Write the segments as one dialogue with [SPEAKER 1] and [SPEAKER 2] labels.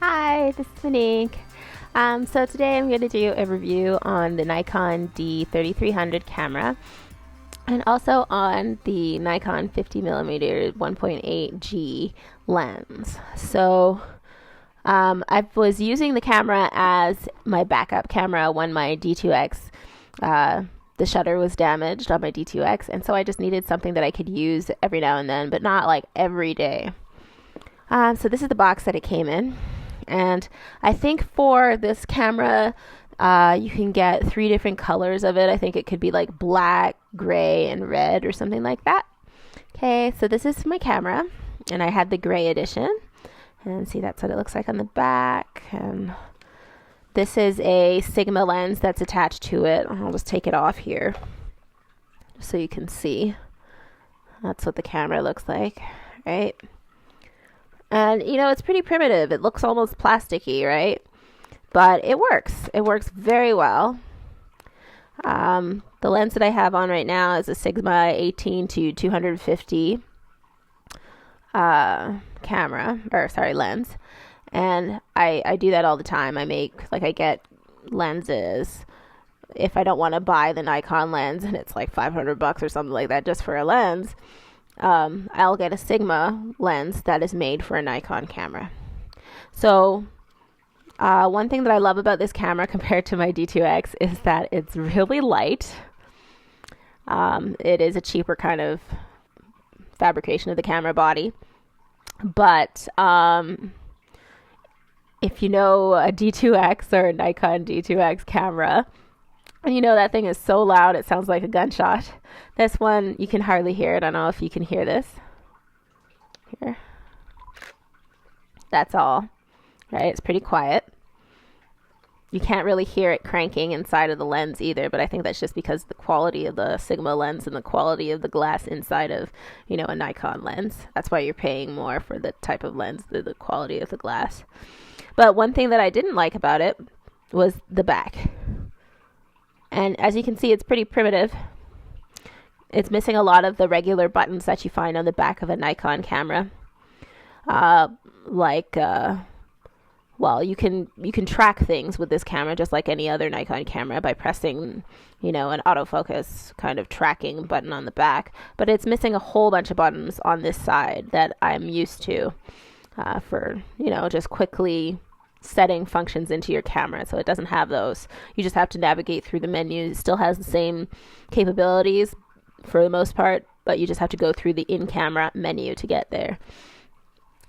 [SPEAKER 1] Hi, this is Monique. So today I'm going to do a review on the Nikon D3300 camera and also on the Nikon 50mm 1.8G lens. So I was using the camera as my backup camera when my D2X, the shutter was damaged on my D2X, and so I just needed something that I could use every now and then, but not like every day. So this is the box that it came in. And I think for this camera, you can get 3 different colors of it. I think it could be like black, gray, and red or something like that. Okay, so this is my camera, and I had the gray edition. And see, that's what it looks like on the back. And this is a Sigma lens that's attached to it. I'll just take it off here so you can see. That's what the camera looks like, right? And, you know, it's pretty primitive. It looks almost plasticky, right? But it works. It works very well. The lens that I have on right now is a Sigma 18 to 250 lens. And I do that all the time. I get lenses. If I don't want to buy the Nikon lens and it's like $500 or something like that just for a lens, I'll get a Sigma lens that is made for a Nikon camera. So one thing that I love about this camera compared to my D2X is that it's really light. It is a cheaper kind of fabrication of the camera body. But if you know a D2X or a Nikon D2X camera, and you know that thing is so loud it sounds like a gunshot. This one, you can hardly hear it. I don't know if you can hear this. Here. That's all. Right? It's pretty quiet. You can't really hear it cranking inside of the lens either, but I think that's just because the quality of the Sigma lens and the quality of the glass inside of, you know, a Nikon lens. That's why you're paying more for the type of lens, the quality of the glass. But one thing that I didn't like about it was the back. And as you can see, it's pretty primitive. It's missing a lot of the regular buttons that you find on the back of a Nikon camera. Well, you can track things with this camera just like any other Nikon camera by pressing, you know, an autofocus kind of tracking button on the back. But it's missing a whole bunch of buttons on this side that I'm used to for, you know, just quickly setting functions into your camera. So it doesn't have those. You just have to navigate through the menu. It still has the same capabilities for the most part, but you just have to go through the in-camera menu to get there.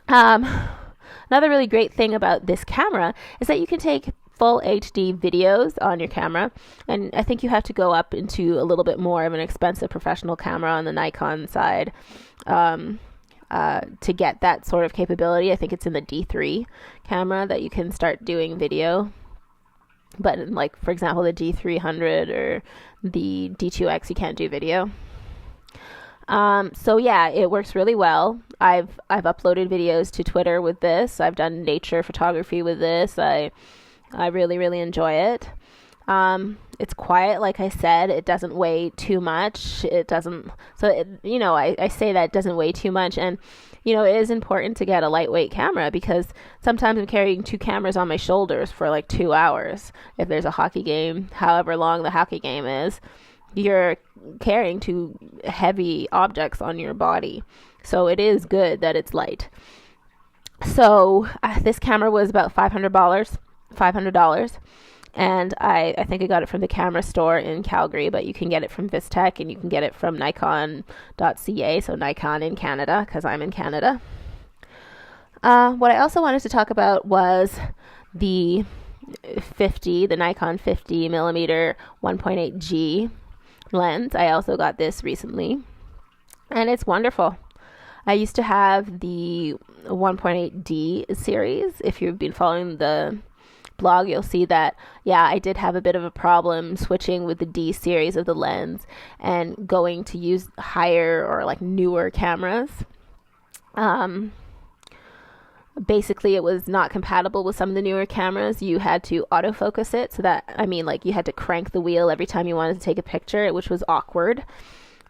[SPEAKER 1] Another really great thing about this camera is that you can take full HD videos on your camera, and I think you have to go up into a little bit more of an expensive professional camera on the Nikon side to get that sort of capability. I think it's in the D3 camera that you can start doing video. But in, like, for example, the D300 or the D2X, you can't do video. So yeah, it works really well. I've uploaded videos to Twitter with this. I've done nature photography with this. I really, really enjoy it. It's quiet, like I said. It doesn't weigh too much. It doesn't, so it, you know, I say that it doesn't weigh too much, and you know, it is important to get a lightweight camera because sometimes I'm carrying 2 cameras on my shoulders for like 2 hours. If there's a hockey game, however long the hockey game is, you're carrying 2 heavy objects on your body. So it is good that it's light. So this camera was about $500. And I think I got it from the camera store in Calgary, but you can get it from Vistech and you can get it from Nikon.ca, so Nikon in Canada, because I'm in Canada. What I also wanted to talk about was the Nikon 50mm 1.8G lens. I also got this recently, and it's wonderful. I used to have the 1.8D series. If you've been following the blog, you'll see that, yeah, I did have a bit of a problem switching with the D series of the lens and going to use higher or like newer cameras. Basically, it was not compatible with some of the newer cameras. You had to autofocus it, so that, I mean, like, you had to crank the wheel every time you wanted to take a picture, which was awkward.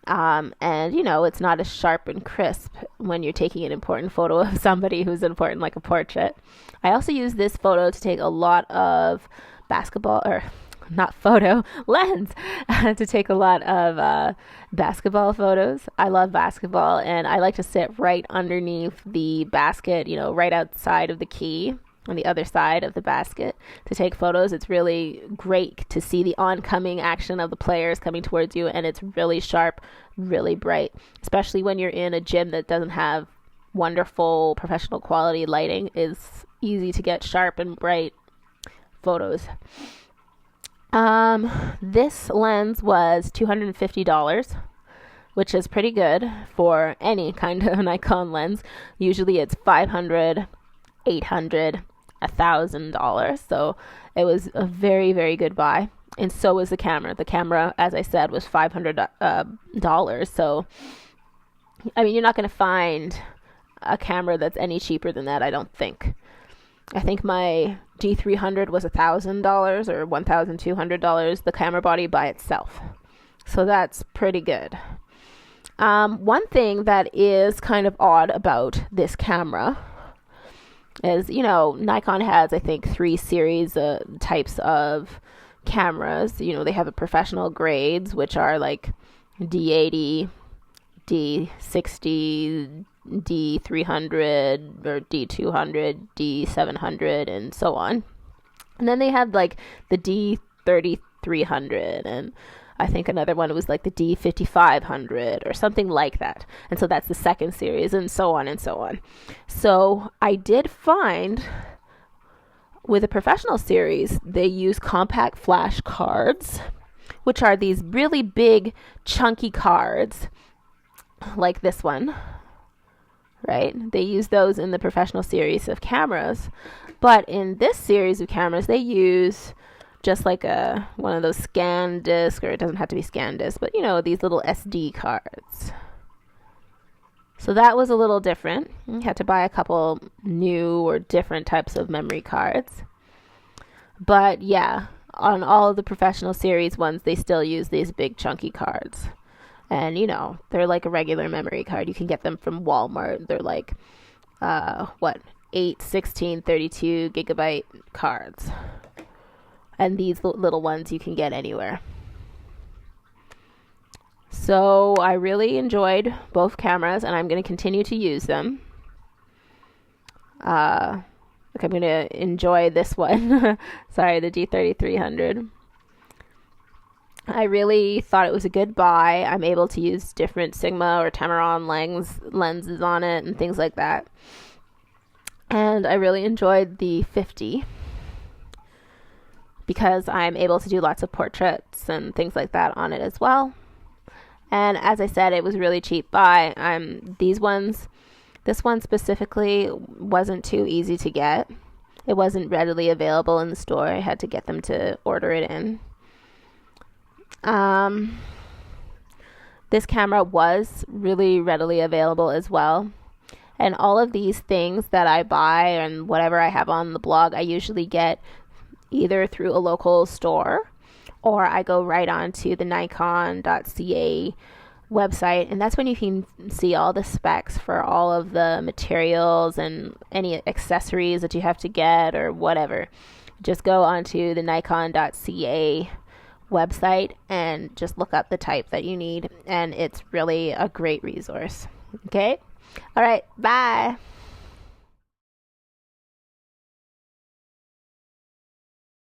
[SPEAKER 1] And you know, it's not as sharp and crisp when you're taking an important photo of somebody who's important, like a portrait. I also use this photo to take a lot of basketball, or not photo, lens, to take a lot of basketball photos. I love basketball, and I like to sit right underneath the basket, you know, right outside of the key on the other side of the basket to take photos. It's really great to see the oncoming action of the players coming towards you, and it's really sharp, really bright, especially when you're in a gym that doesn't have wonderful professional quality lighting. It's easy to get sharp and bright photos. This lens was $250, which is pretty good for any kind of Nikon lens. Usually it's $500, $800, $1,000. So it was a very, very good buy. And so was the camera. The camera, as I said, was $500. So, I mean, you're not going to find a camera that's any cheaper than that, I don't think. I think my D300 was $1,000 or $1,200, the camera body by itself. So that's pretty good. One thing that is kind of odd about this camera is, you know, Nikon has, I think, 3 series types of cameras. You know, they have the professional grades, which are like D80, D60, D300 or D200, D700, and so on. And then they have like the D3300, and I think another one was like the D5500 or something like that. And so that's the second series, and so on and so on. So I did find with a professional series, they use compact flash cards, which are these really big, chunky cards like this one. Right? They use those in the professional series of cameras. But in this series of cameras, they use just like one of those scan disc, or it doesn't have to be scan disc, but you know, these little SD cards. So that was a little different. You had to buy a couple new or different types of memory cards. But yeah, on all of the professional series ones, they still use these big chunky cards. And, you know, they're like a regular memory card. You can get them from Walmart. They're like, 8, 16, 32 gigabyte cards. And these little ones you can get anywhere. So I really enjoyed both cameras, and I'm going to continue to use them. I'm going to enjoy this one. Sorry, the D3300. I really thought it was a good buy. I'm able to use different Sigma or Tamron lenses on it and things like that. And I really enjoyed the 50 because I'm able to do lots of portraits and things like that on it as well. And as I said, it was really cheap buy. This one specifically wasn't too easy to get. It wasn't readily available in the store. I had to get them to order it in. This camera was really readily available as well. And all of these things that I buy and whatever I have on the blog, I usually get either through a local store, or I go right on to the Nikon.ca website, and that's when you can see all the specs for all of the materials and any accessories that you have to get or whatever. Just go onto the Nikon.ca website and just look up the type that you need, and it's really a great resource. Okay? All right, bye.